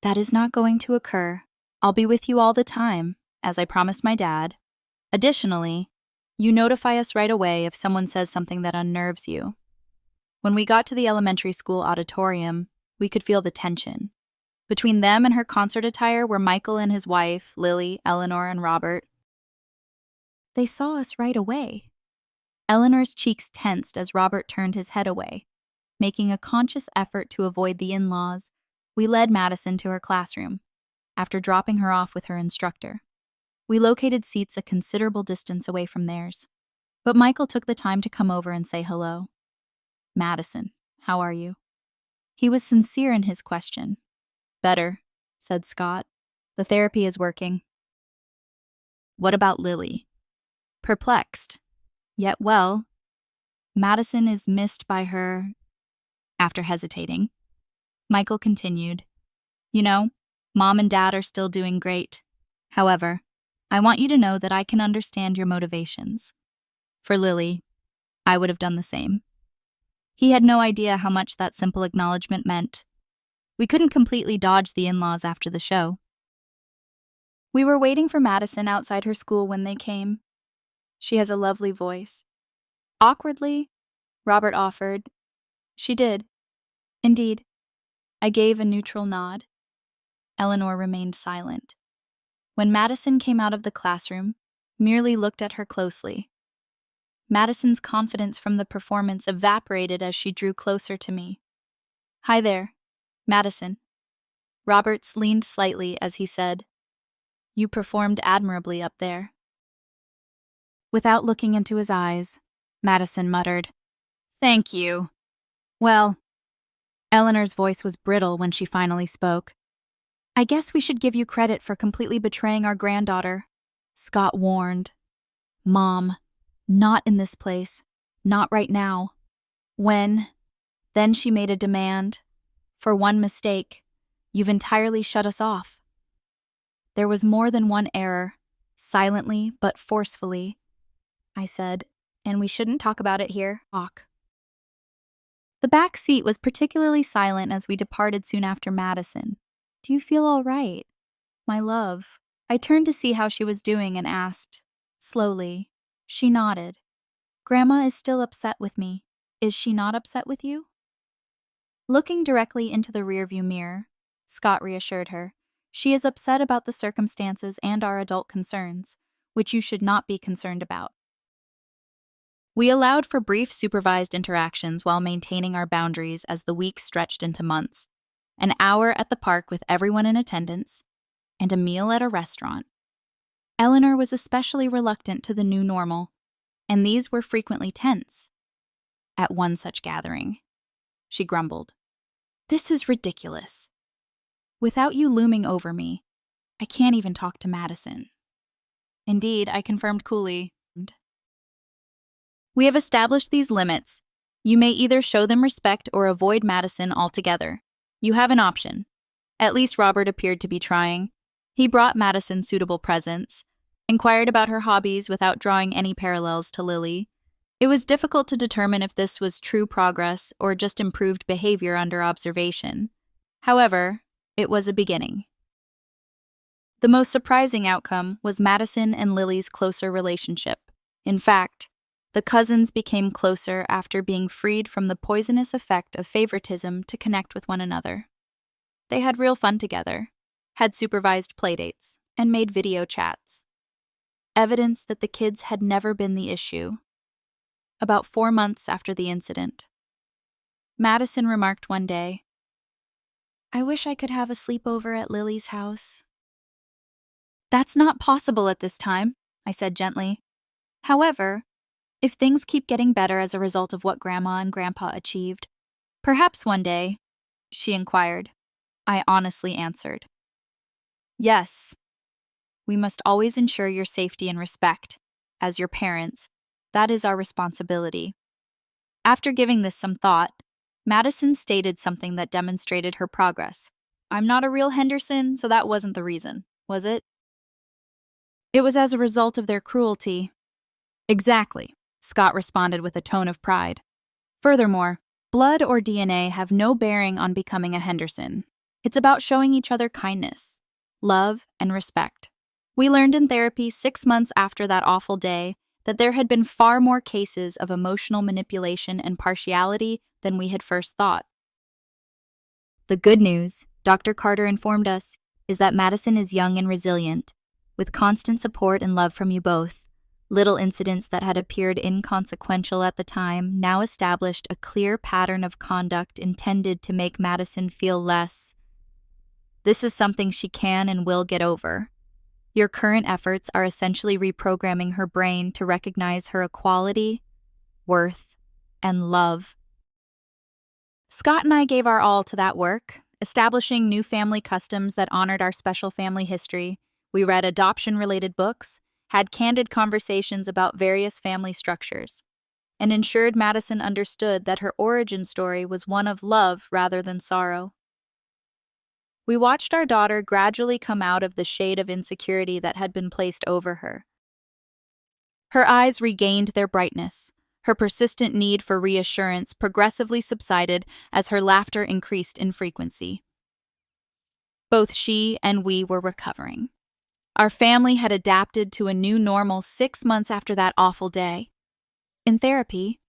That is not going to occur. I'll be with you all the time, as I promised my dad. Additionally, you notify us right away if someone says something that unnerves you. When we got to the elementary school auditorium, we could feel the tension. Between them and her concert attire were Michael and his wife, Lily, Eleanor, and Robert. They saw us right away. Eleanor's cheeks tensed as Robert turned his head away. Making a conscious effort to avoid the in-laws, we led Madison to her classroom, after dropping her off with her instructor. We located seats a considerable distance away from theirs, but Michael took the time to come over and say hello. Madison, how are you? He was sincere in his question. Better, said Scott. The therapy is working. What about Lily? Perplexed. Yet well, Madison is missed by her. After hesitating, Michael continued, You know, Mom and Dad are still doing great. However, I want you to know that I can understand your motivations. For Lily, I would have done the same. He had no idea how much that simple acknowledgement meant. We couldn't completely dodge the in-laws after the show. We were waiting for Madison outside her school when they came. She has a lovely voice. Awkwardly, Robert offered. She did. Indeed. I gave a neutral nod. Eleanor remained silent. When Madison came out of the classroom, merely looked at her closely. Madison's confidence from the performance evaporated as she drew closer to me. Hi there, Madison. Roberts leaned slightly as he said, You performed admirably up there. Without looking into his eyes, Madison muttered, Thank you. Well, Eleanor's voice was brittle when she finally spoke. I guess we should give you credit for completely betraying our granddaughter, Scott warned. Mom, not in this place. Not right now. Then she made a demand. For one mistake, you've entirely shut us off. There was more than one error, silently but forcefully, I said, and we shouldn't talk about it here. The back seat was particularly silent as we departed soon after Madison. Do you feel all right? My love. I turned to see how she was doing and asked, slowly. She nodded. Grandma is still upset with me. Is she not upset with you? Looking directly into the rearview mirror, Scott reassured her. She is upset about the circumstances and our adult concerns, which you should not be concerned about. We allowed for brief supervised interactions while maintaining our boundaries as the weeks stretched into months. An hour at the park with everyone in attendance, and a meal at a restaurant. Eleanor was especially reluctant to the new normal, and these were frequently tense. At one such gathering, she grumbled, This is ridiculous. Without you looming over me, I can't even talk to Madison. Indeed, I confirmed coolly. We have established these limits. You may either show them respect or avoid Madison altogether. You have an option. At least Robert appeared to be trying. He brought Madison suitable presents, inquired about her hobbies without drawing any parallels to Lily, It was difficult to determine if this was true progress or just improved behavior under observation. However, it was a beginning. The most surprising outcome was Madison and Lily's closer relationship. In fact, the cousins became closer after being freed from the poisonous effect of favoritism to connect with one another. They had real fun together, had supervised playdates, and made video chats. Evidence that the kids had never been the issue. About 4 months after the incident, Madison remarked one day, "I wish I could have a sleepover at Lily's house." "That's not possible at this time," I said gently. "However, if things keep getting better as a result of what Grandma and Grandpa achieved, perhaps one day," she inquired. I honestly answered, "Yes. We must always ensure your safety and respect. As your parents, that is our responsibility." After giving this some thought, Madison stated something that demonstrated her progress. "I'm not a real Henderson, so that wasn't the reason, was it?" "It was as a result of their cruelty." "Exactly," Scott responded with a tone of pride. "Furthermore, blood or DNA have no bearing on becoming a Henderson. It's about showing each other kindness, love, and respect." We learned in therapy 6 months after that awful day that there had been far more cases of emotional manipulation and partiality than we had first thought. The good news, Dr. Carter informed us, is that Madison is young and resilient. With constant support and love from you both, little incidents that had appeared inconsequential at the time now established a clear pattern of conduct intended to make Madison feel less. This is something she can and will get over. Your current efforts are essentially reprogramming her brain to recognize her equality, worth, and love. Scott and I gave our all to that work, establishing new family customs that honored our special family history. We read adoption-related books, had candid conversations about various family structures, and ensured Madison understood that her origin story was one of love rather than sorrow. We watched our daughter gradually come out of the shade of insecurity that had been placed over her. Her eyes regained their brightness. Her persistent need for reassurance progressively subsided as her laughter increased in frequency. Both she and we were recovering. Our family had adapted to a new normal 6 months after that awful day. In therapy,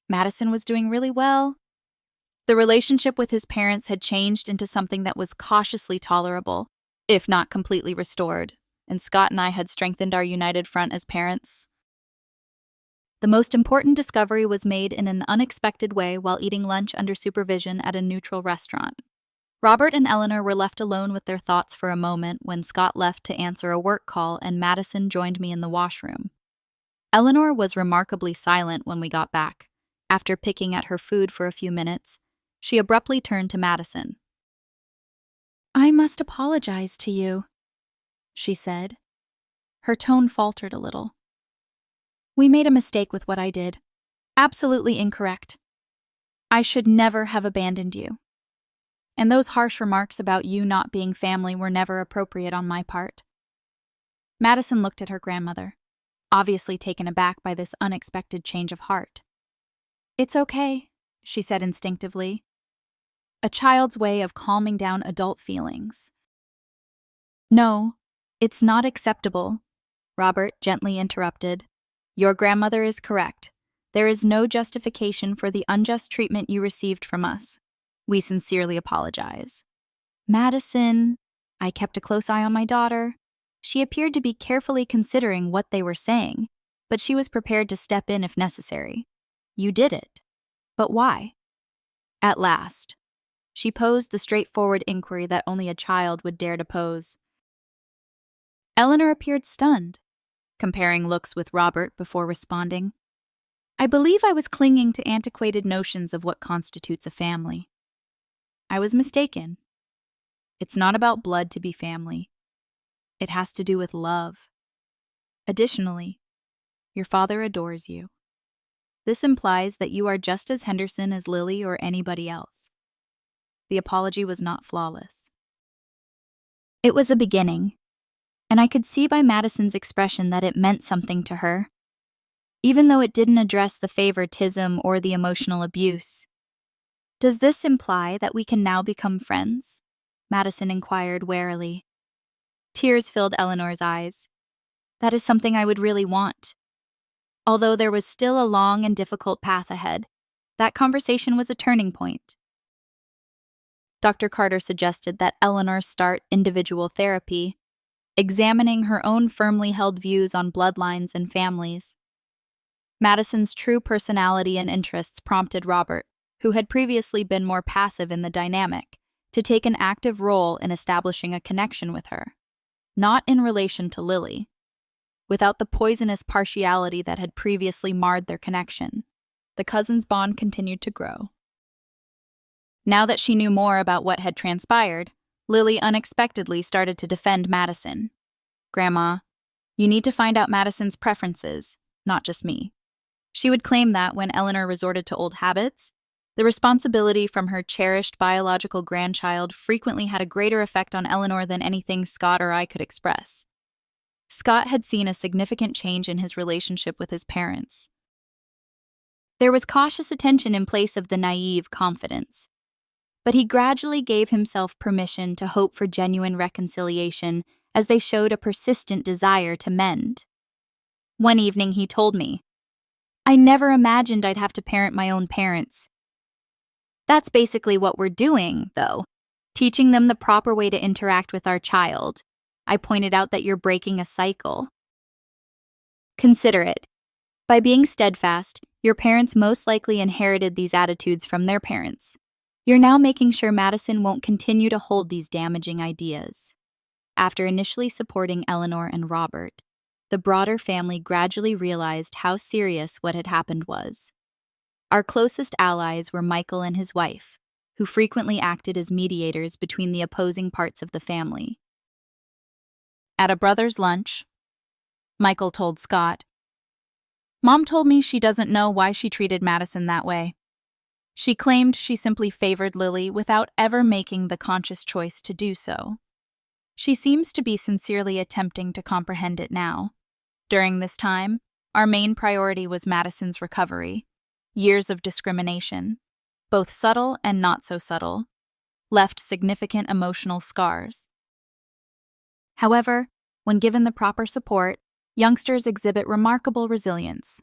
Madison was doing really well. The relationship with his parents had changed into something that was cautiously tolerable, if not completely restored, and Scott and I had strengthened our united front as parents. The most important discovery was made in an unexpected way while eating lunch under supervision at a neutral restaurant. Robert and Eleanor were left alone with their thoughts for a moment when Scott left to answer a work call and Madison joined me in the washroom. Eleanor was remarkably silent when we got back. After picking at her food for a few minutes, she abruptly turned to Madison. "I must apologize to you," she said. Her tone faltered a little. "We made a mistake with what I did. Absolutely incorrect. I should never have abandoned you. And those harsh remarks about you not being family were never appropriate on my part." Madison looked at her grandmother, obviously taken aback by this unexpected change of heart. "It's okay," she said instinctively. A child's way of calming down adult feelings. "No, it's not acceptable," Robert gently interrupted. "Your grandmother is correct. There is no justification for the unjust treatment you received from us. We sincerely apologize." "Madison," I kept a close eye on my daughter. She appeared to be carefully considering what they were saying, but she was prepared to step in if necessary. "You did it. But why?" At last, she posed the straightforward inquiry that only a child would dare to pose. Eleanor appeared stunned, comparing looks with Robert before responding. "I believe I was clinging to antiquated notions of what constitutes a family. I was mistaken. It's not about blood to be family. It has to do with love. Additionally, your father adores you. This implies that you are just as Henderson as Lily or anybody else." The apology was not flawless. It was a beginning, and I could see by Madison's expression that it meant something to her. even though it didn't address the favoritism or the emotional abuse. "Does this imply that we can now become friends?" Madison inquired warily. Tears filled Eleanor's eyes. "That is something I would really want." Although there was still a long and difficult path ahead, that conversation was a turning point. Dr. Carter suggested that Eleanor start individual therapy, examining her own firmly held views on bloodlines and families. Madison's true personality and interests prompted Robert, who had previously been more passive in the dynamic, to take an active role in establishing a connection with her, not in relation to Lily. Without the poisonous partiality that had previously marred their connection, the cousins' bond continued to grow. Now that she knew more about what had transpired, Lily unexpectedly started to defend Madison. "Grandma, you need to find out Madison's preferences, not just me." She would claim that when Eleanor resorted to old habits, the responsibility from her cherished biological grandchild frequently had a greater effect on Eleanor than anything Scott or I could express. Scott had seen a significant change in his relationship with his parents. There was cautious attention in place of the naive confidence. But he gradually gave himself permission to hope for genuine reconciliation as they showed a persistent desire to mend. One evening he told me, "I never imagined I'd have to parent my own parents." "That's basically what we're doing, though, teaching them the proper way to interact with our child." I pointed out that you're breaking a cycle. "Consider it. By being steadfast, your parents most likely inherited these attitudes from their parents. You're now making sure Madison won't continue to hold these damaging ideas." After initially supporting Eleanor and Robert, the broader family gradually realized how serious what had happened was. Our closest allies were Michael and his wife, who frequently acted as mediators between the opposing parts of the family. At a brother's lunch, Michael told Scott, "Mom told me she doesn't know why she treated Madison that way. She claimed she simply favored Lily without ever making the conscious choice to do so. She seems to be sincerely attempting to comprehend it now. During this time, our main priority was Madison's recovery. Years of discrimination, both subtle and not so subtle, left significant emotional scars. However, when given the proper support, youngsters exhibit remarkable resilience.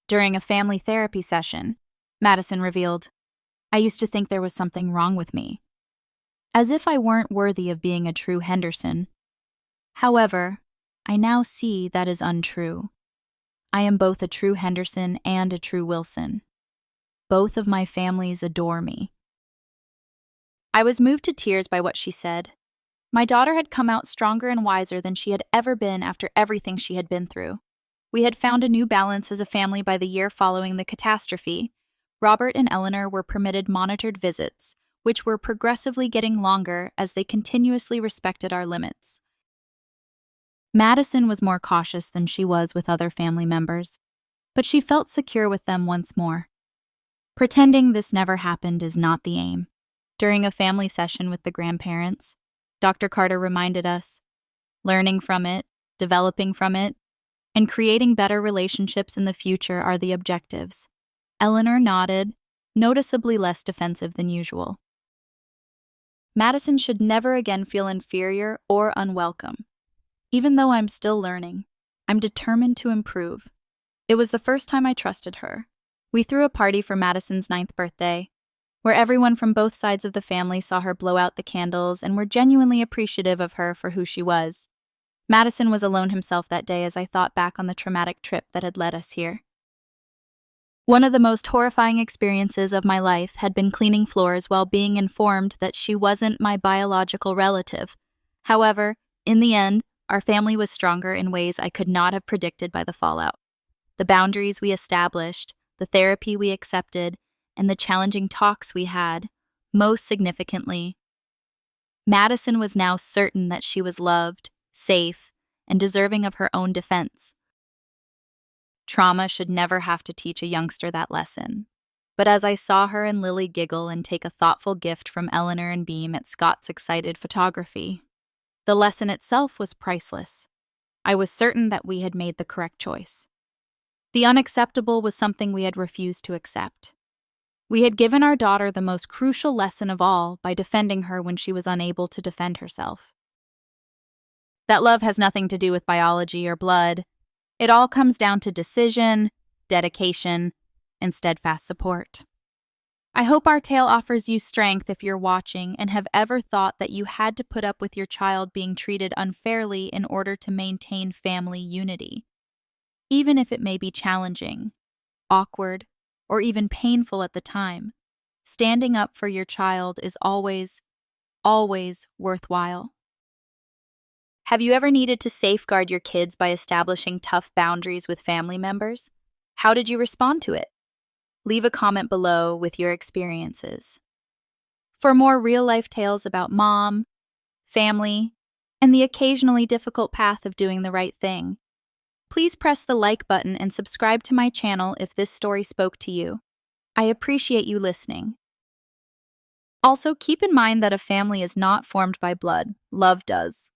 During a family therapy session, Madison revealed, "I used to think there was something wrong with me, as if I weren't worthy of being a true Henderson. However, I now see that is untrue. I am both a true Henderson and a true Wilson. Both of my families adore me." I was moved to tears by what she said. My daughter had come out stronger and wiser than she had ever been after everything she had been through. We had found a new balance as a family by the year following the catastrophe. Robert and Eleanor were permitted monitored visits, which were progressively getting longer as they continuously respected our limits. Madison was more cautious than she was with other family members, but she felt secure with them once more. Pretending this never happened is not the aim. During a family session with the grandparents, Dr. Carter reminded us, learning from it, developing from it, and creating better relationships in the future are the objectives. Eleanor nodded, noticeably less defensive than usual. Madison should never again feel inferior or unwelcome. Even though I'm still learning, I'm determined to improve. It was the first time I trusted her. We threw a party for Madison's 9th birthday, where everyone from both sides of the family saw her blow out the candles and were genuinely appreciative of her for who she was. Madison was alone himself that day as I thought back on the traumatic trip that had led us here. One of the most horrifying experiences of my life had been cleaning floors while being informed that she wasn't my biological relative. However, in the end, our family was stronger in ways I could not have predicted by the fallout. The boundaries we established, the therapy we accepted, and the challenging talks we had, most significantly, Madison was now certain that she was loved, safe, and deserving of her own defense. Trauma should never have to teach a youngster that lesson. But as I saw her and Lily giggle and take a thoughtful gift from Eleanor and Beam at Scott's excited photography, the lesson itself was priceless. I was certain that we had made the correct choice. The unacceptable was something we had refused to accept. We had given our daughter the most crucial lesson of all by defending her when she was unable to defend herself. That love has nothing to do with biology or blood. It all comes down to decision, dedication, and steadfast support. I hope our tale offers you strength if you're watching and have ever thought that you had to put up with your child being treated unfairly in order to maintain family unity. Even if it may be challenging, awkward, or even painful at the time, standing up for your child is always, always worthwhile. Have you ever needed to safeguard your kids by establishing tough boundaries with family members? How did you respond to it? Leave a comment below with your experiences. For more real-life tales about mom, family, and the occasionally difficult path of doing the right thing, please press the like button and subscribe to my channel if this story spoke to you. I appreciate you listening. Also, keep in mind that a family is not formed by blood. Love does.